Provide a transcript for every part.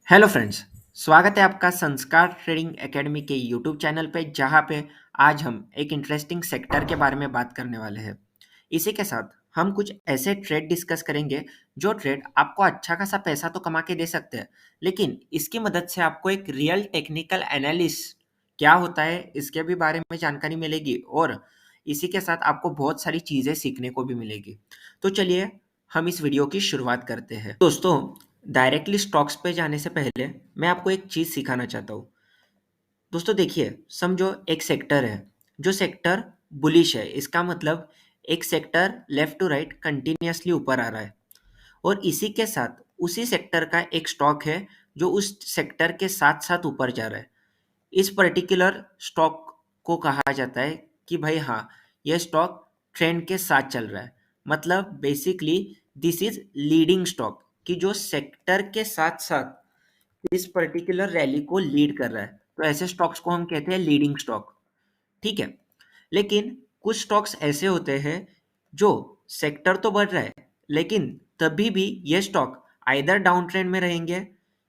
Hello friends. स्वागत है आपका संस्कार ट्रेडिंग एकेडमी के यूट्यूब चैनल पे, जहाँ पे आज हम एक इंटरेस्टिंग सेक्टर के बारे में बात करने वाले हैं। इसी के साथ हम कुछ ऐसे ट्रेड डिस्कस करेंगे जो ट्रेड आपको अच्छा खासा पैसा तो कमा के दे सकते हैं, लेकिन इसकी मदद से आपको एक रियल टेक्निकल एनालिसिस क्या होता है इसके भी बारे में जानकारी मिलेगी, और इसी के साथ आपको बहुत सारी चीज़ें सीखने को भी मिलेगी। तो चलिए हम इस वीडियो की शुरुआत करते हैं। दोस्तों, डायरेक्टली स्टॉक्स पे जाने से पहले मैं आपको एक चीज़ सिखाना चाहता हूँ। दोस्तों देखिए, समझो एक सेक्टर है, जो सेक्टर बुलिश है, इसका मतलब एक sector left to right continuously ऊपर आ रहा है, और इसी के साथ उसी सेक्टर का एक स्टॉक है जो उस सेक्टर के साथ साथ ऊपर जा रहा है। इस पर्टिकुलर स्टॉक को कहा जाता है कि भाई हाँ, ये स्टॉक ट्रेंड के साथ चल रहा है। मतलब basically this is leading stock, कि जो सेक्टर के साथ साथ इस पर्टिकुलर रैली को लीड कर रहा है। तो ऐसे स्टॉक्स को हम कहते हैं लीडिंग स्टॉक। ठीक है। लेकिन कुछ स्टॉक्स ऐसे होते हैं जो सेक्टर तो बढ़ रहा है, लेकिन तभी भी ये स्टॉक आइदर डाउन ट्रेंड में रहेंगे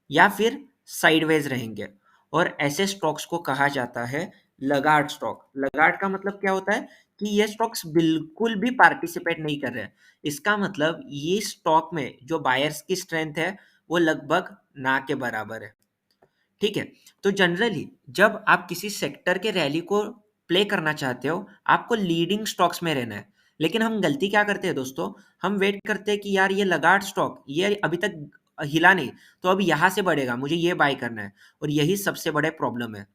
या फिर साइडवेज रहेंगे, और ऐसे स्टॉक्स को कहा जाता है लगार्ड स्टॉक। लगार्ड का मतलब क्या होता है कि ये स्टॉक्स बिल्कुल भी पार्टिसिपेट नहीं कर रहे हैं। इसका मतलब ये स्टॉक में जो बायर्स की स्ट्रेंथ है वो लगभग ना के बराबर है। ठीक है। तो जनरली जब आप किसी सेक्टर के रैली को प्ले करना चाहते हो, आपको लीडिंग स्टॉक्स में रहना है। लेकिन हम गलती क्या करते हैं दोस्तों, हम वेट करते हैं कि यार ये लगाड़ स्टॉक ये अभी तक हिला नहीं, तो अब यहाँ से बढ़ेगा, मुझे ये बाय करना है। और यही सबसे बड़े प्रॉब्लम है,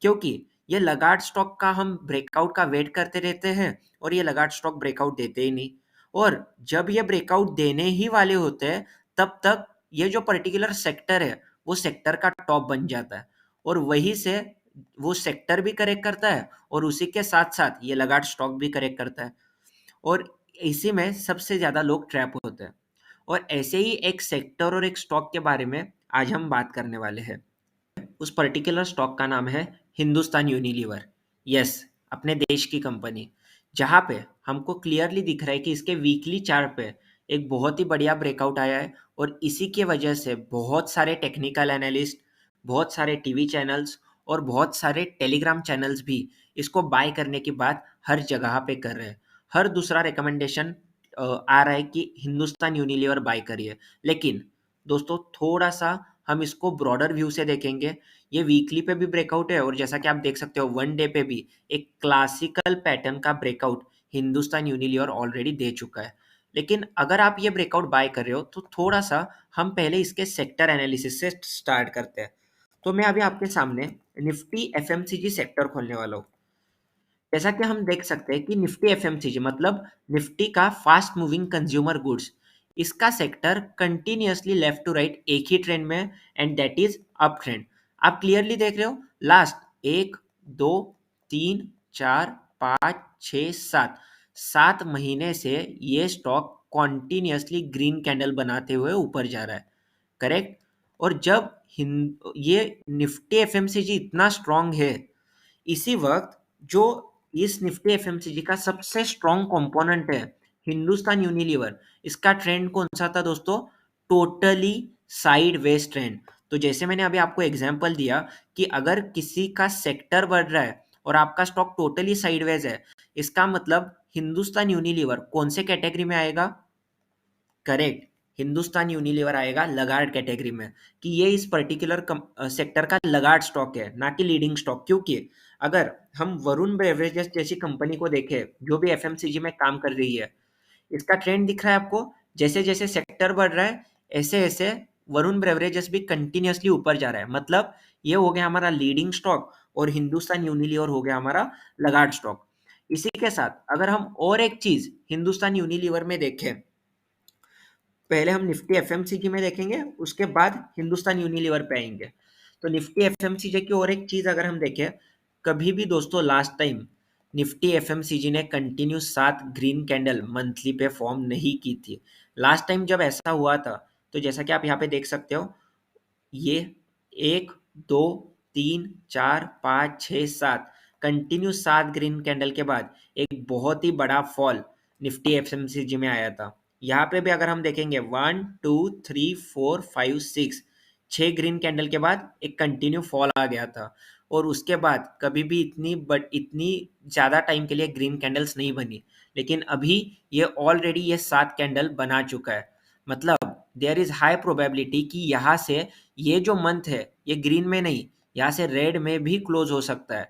क्योंकि ये लगाड़ स्टॉक का हम ब्रेकआउट का वेट करते रहते हैं, और ये लगाड़ स्टॉक ब्रेकआउट देते ही नहीं। और जब ये ब्रेकआउट देने ही वाले होते हैं, तब तक ये जो पर्टिकुलर सेक्टर है वो सेक्टर का टॉप बन जाता है, और वहीं से वो सेक्टर भी करेक्ट करता है, और उसी के साथ साथ ये लगाट स्टॉक भी करेक्ट करता है, और इसी में सबसे ज़्यादा लोग ट्रैप होते हैं। और ऐसे ही एक सेक्टर और एक स्टॉक के बारे में आज हम बात करने वाले हैं। उस पर्टिकुलर स्टॉक का नाम है हिंदुस्तान यूनिलीवर। यस, अपने देश की कंपनी, जहाँ पे हमको क्लियरली दिख रहा है कि इसके वीकली चार्ट पे एक बहुत ही बढ़िया ब्रेकआउट आया है, और इसी की वजह से बहुत सारे टेक्निकल एनालिस्ट, बहुत सारे टीवी चैनल्स और बहुत सारे टेलीग्राम चैनल्स भी इसको बाय करने की बात हर जगह पे कर रहे हैं। हर दूसरा रिकमेंडेशन आ रहा है कि हिंदुस्तान यूनिलीवर बाय करिए। लेकिन दोस्तों, थोड़ा सा हम इसको ब्रॉडर व्यू से देखेंगे। ये वीकली पे भी ब्रेकआउट है, और जैसा कि आप देख सकते हो वन डे पे भी एक क्लासिकल पैटर्न का ब्रेकआउट हिंदुस्तान यूनिलीवर ऑलरेडी दे चुका है। लेकिन अगर आप ये ब्रेकआउट बाय कर रहे हो, तो थोड़ा सा हम पहले इसके सेक्टर एनालिसिस से स्टार्ट करते हैं। तो मैं अभी आपके सामने निफ्टी एफएमसीजी सेक्टर खोलने वाला हूँ। जैसा कि हम देख सकते हैं कि निफ्टी एफएमसीजी मतलब निफ्टी का फास्ट मूविंग कंज्यूमर गुड्स, इसका sector continuously left to right एक ही ट्रेंड में है, and that is up trend. आप क्लियरली देख रहे हो, लास्ट एक, दो, तीन, चार, पाँच, छः, सात, 7 महीने से ये स्टॉक कॉन्टिन्यूअसली ग्रीन कैंडल बनाते हुए ऊपर जा रहा है। करेक्ट। और जब ये निफ्टी एफएमसीजी इतना स्ट्रांग है, इसी वक्त जो इस निफ्टी एफएमसीजी का सबसे स्ट्रॉन्ग कंपोनेंट है हिंदुस्तान यूनिलीवर, इसका ट्रेंड कौन सा था दोस्तों? Totally sideways trend. तो जैसे मैंने अभी आपको एग्जांपल दिया कि अगर किसी का सेक्टर बढ़ रहा है और आपका स्टॉक टोटली साइडवेज है, इसका मतलब हिंदुस्तान यूनिलीवर कौन से कैटेगरी में आएगा? करेक्ट, हिंदुस्तान यूनिलीवर आएगा लगार्ड कैटेगरी में, कि ये इस पर्टिकुलर सेक्टर का लगार्ड स्टॉक है, ना कि लीडिंग स्टॉक। क्योंकि अगर हम वरुण बेवरेजेस जैसी कंपनी को देखें, जो भी एफएमसीजी में काम कर रही है, इसका ट्रेंड दिख रहा है आपको। जैसे जैसे सेक्टर बढ़ रहा है, ऐसे ऐसे वरुण बेवरेजेस भी कंटिन्यूअसली ऊपर जा रहा है। मतलब ये हो गया हमारा लीडिंग स्टॉक, और हिंदुस्तान यूनिलीवर हो गया हमारा लगार्ड स्टॉक। इसी के साथ अगर हम और एक चीज हिंदुस्तान यूनिलीवर में देखें, पहले हम निफ्टी एफएमसीजी में देखेंगे, उसके बाद हिंदुस्तान यूनिलीवर पे आएंगे। तो निफ्टी एफएमसीजी की और एक चीज अगर हम देखें, कभी भी दोस्तों लास्ट टाइम निफ्टी एफएमसीजी ने कंटिन्यू 7 ग्रीन कैंडल मंथली पे फॉर्म नहीं की थी। लास्ट टाइम जब ऐसा हुआ था, तो जैसा कि आप यहाँ पे देख सकते हो, ये एक, दो, तीन, चार, पाँच, छः, सात, कंटिन्यू 7 ग्रीन कैंडल के बाद एक बहुत ही बड़ा फॉल निफ्टी एफएमसीजी में आया था। यहाँ पे भी अगर हम देखेंगे 1 2 3 4 5 6, 6 ग्रीन कैंडल के बाद एक कंटिन्यू फॉल आ गया था और उसके बाद कभी भी इतनी ज़्यादा टाइम के लिए ग्रीन कैंडल्स नहीं बनी। लेकिन अभी ये ऑलरेडी ये 7 कैंडल बना चुका है। मतलब देयर इज़ हाई प्रोबेबिलिटी कि यहाँ से ये जो मंथ है ये ग्रीन में नहीं, यहाँ से रेड में भी क्लोज हो सकता है।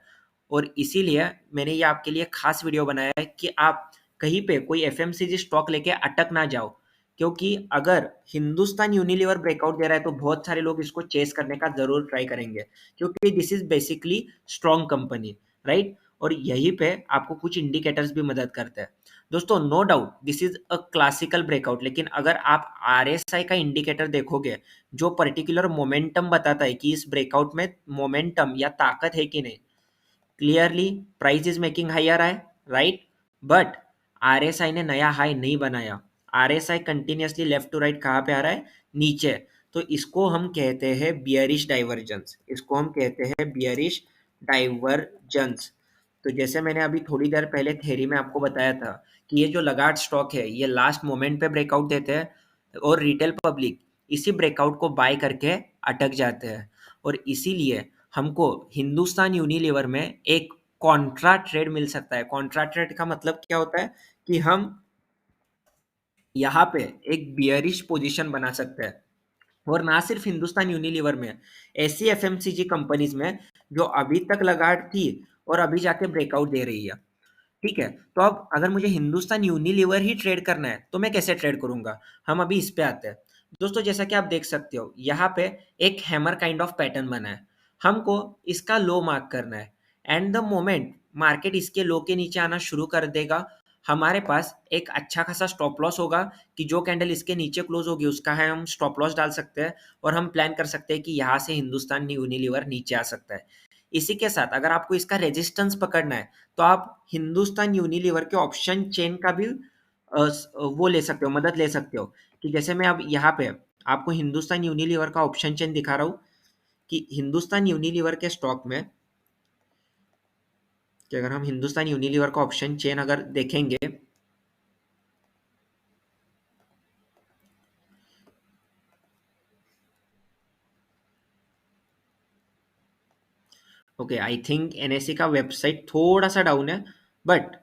और इसीलिए मैंने ये आपके लिए खास वीडियो बनाया है कि आप कहीं पे कोई एफएमसीजी स्टॉक लेके अटक ना जाओ, क्योंकि अगर हिंदुस्तान यूनिलीवर ब्रेकआउट दे रहा है तो बहुत सारे लोग इसको चेस करने का जरूर ट्राई करेंगे, क्योंकि this is basically strong company, right. और यहीं पे आपको कुछ इंडिकेटर्स भी मदद करते हैं। दोस्तों no doubt this is a classical breakout, लेकिन अगर आप आरएसआई का इंडिकेटर देखोगे जो पर्टिकुलर मोमेंटम बताता है कि इस ब्रेकआउट में मोमेंटम या ताकत है कि नहीं, clearly price is making higher है, राइट। बट आरएसआई ने नया हाई नहीं बनाया। RSI continuously left to right कहाँ पे आ रहा है, नीचे। तो इसको हम कहते हैं बियरिश डाइवर्जेंस, इसको हम कहते हैं बियरिश डाइवर्जेंस। तो जैसे मैंने अभी थोड़ी देर पहले थ्योरी में आपको बताया था कि ये जो लगार्ड स्टॉक है ये लास्ट मोमेंट पे ब्रेकआउट देते हैं और रिटेल पब्लिक इसी ब्रेकआउट को बाय करके अटक जाते हैं। और इसीलिए हमको हिंदुस्तान यूनिलीवर में एक कॉन्ट्रा ट्रेड मिल सकता है। कॉन्ट्रा ट्रेड का मतलब क्या होता है कि हम यहाँ पे एक बियरिश पोजीशन बना सकते हैं। और ना सिर्फ हिंदुस्तान यूनिलीवर में, ऐसी एफएमसीजी कंपनीज में जो अभी तक लगाड़ थी और अभी जाके ब्रेकआउट दे रही है। ठीक है, तो अब अगर मुझे हिंदुस्तान यूनिलीवर ही ट्रेड करना है तो मैं कैसे ट्रेड करूंगा, हम अभी इस पे आते हैं। दोस्तों जैसा कि आप देख सकते हो यहाँ पे एक हैमर काइंड ऑफ पैटर्न बना है, हमको इसका लो मार्क करना है। एंड द मोमेंट मार्केट इसके लो के नीचे आना शुरू कर देगा, हमारे पास एक अच्छा खासा स्टॉप लॉस होगा कि जो कैंडल इसके नीचे क्लोज होगी उसका है हम स्टॉप लॉस डाल सकते हैं और हम प्लान कर सकते हैं कि यहाँ से हिंदुस्तान यूनिलीवर नीचे आ सकता है। इसी के साथ अगर आपको इसका रेजिस्टेंस पकड़ना है तो आप हिंदुस्तान यूनिलीवर के ऑप्शन चेन का भी वो ले सकते हो, मदद ले सकते हो। कि जैसे मैं अब यहाँ पे आपको हिंदुस्तान यूनिलीवर का ऑप्शन चेन दिखा रहा हूँ कि हिंदुस्तान यूनिलीवर के स्टॉक में, कि अगर हम हिंदुस्तान यूनिलीवर का ऑप्शन चेन अगर देखेंगे, ओके आई थिंक एनएससी का वेबसाइट थोड़ा सा डाउन है, बट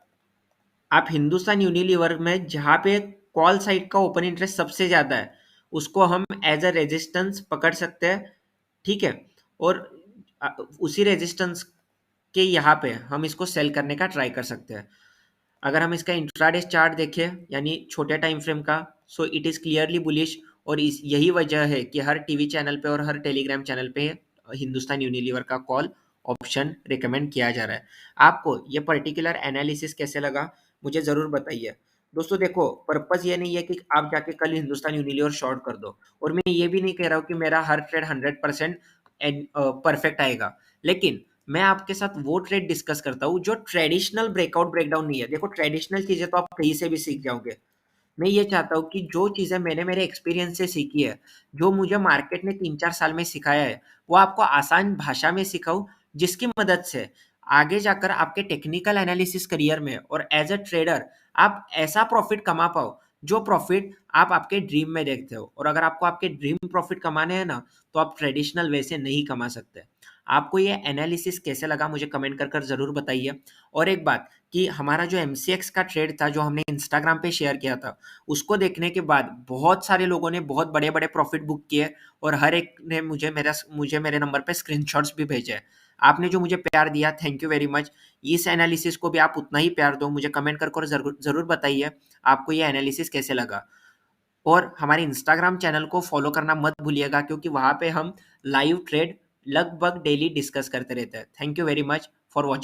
आप हिंदुस्तान यूनिलीवर में जहाँ पे कॉल साइड का ओपन इंटरेस्ट सबसे ज़्यादा है उसको हम एज अ रेजिस्टेंस पकड़ सकते हैं। ठीक है, और उसी रेजिस्टेंस के यहाँ पे हम इसको सेल करने का ट्राई कर सकते हैं। अगर हम इसका इंट्राडे चार्ट देखें यानी छोटे टाइम फ्रेम का, so it is clearly bullish. और इस यही वजह है कि हर टीवी चैनल पे और हर टेलीग्राम चैनल पे हिंदुस्तान यूनिलीवर का कॉल ऑप्शन रिकमेंड किया जा रहा है। आपको ये पर्टिकुलर एनालिसिस कैसे लगा मुझे ज़रूर बताइए। दोस्तों देखो, पर्पस ये नहीं है कि आप जाके कल हिंदुस्तान यूनिलीवर शॉर्ट कर दो, और मैं ये भी नहीं कह रहा हूँ कि मेरा हर ट्रेड 100% परफेक्ट आएगा, लेकिन मैं आपके साथ वो ट्रेड डिस्कस करता हूँ जो ट्रेडिशनल ब्रेकआउट ब्रेकडाउन नहीं है। देखो ट्रेडिशनल चीजें तो आप कहीं से भी सीख जाओगे, मैं ये चाहता हूँ कि जो चीजें मैंने मेरे एक्सपीरियंस से सीखी है, जो मुझे मार्केट ने 3-4 साल में सिखाया है, वो आपको आसान भाषा में सिखाऊं, जिसकी मदद से आगे जाकर आपके टेक्निकल एनालिसिस करियर में और एज अ ट्रेडर आप ऐसा प्रॉफिट कमा पाओ जो प्रॉफिट आप आपके ड्रीम में देखते हो। और अगर आपको आपके ड्रीम प्रॉफिट कमाने हैं ना, तो आप ट्रेडिशनल वे से नहीं कमा सकते। आपको ये एनालिसिस कैसे लगा मुझे कमेंट कर जरूर बताइए। और एक बात कि हमारा जो एमसीएक्स का ट्रेड था जो हमने इंस्टाग्राम पे शेयर किया था, उसको देखने के बाद बहुत सारे लोगों ने बहुत बड़े बड़े प्रॉफिट बुक किए और हर एक ने मुझे मेरे नंबर पे स्क्रीनशॉट्स भी भेजे। आपने जो मुझे प्यार दिया, थैंक यू वेरी मच। इस एनालिसिस को भी आप उतना ही प्यार दो, मुझे कमेंट कर जरूर जरूर बताइए आपको ये एनालिसिस कैसे लगा। और हमारे इंस्टाग्राम चैनल को फॉलो करना मत भूलिएगा, क्योंकि वहाँ पे हम लाइव ट्रेड लगभग डेली डिस्कस करते रहते हैं। Thank you very much for watching.